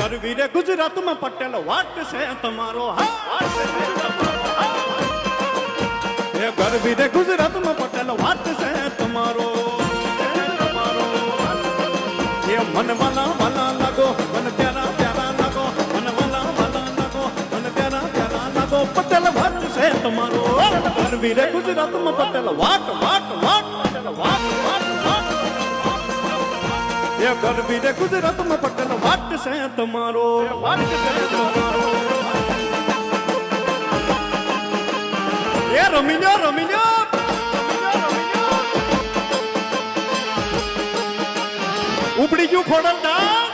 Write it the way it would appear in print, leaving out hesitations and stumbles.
ગરવી રે ગુજરાતમાં પટેલ વાટ છે તમારો એ ગરવી રે ગુજરાતમાં પટેલ વાટ છે તમારો એ મન વાલા વાલા લાગો મન પ્યારા પ્યારા લાગો મન વાલા વાલા લાગો મન પ્યારા પ્યારા લાગો પટેલ વાટ છે તમારો ગરવી રે ગુજરાતમાં પટેલ વાટ વાટ વાટ પટેલ વાટ વાટ વાટ એ ગરવી રે ગુજરાતમાં પટેલ વાટ છે તમારો વાટ છે તમારો એ રમીજો રમીજો ઉપડી ગયું ખોડલ ડાળ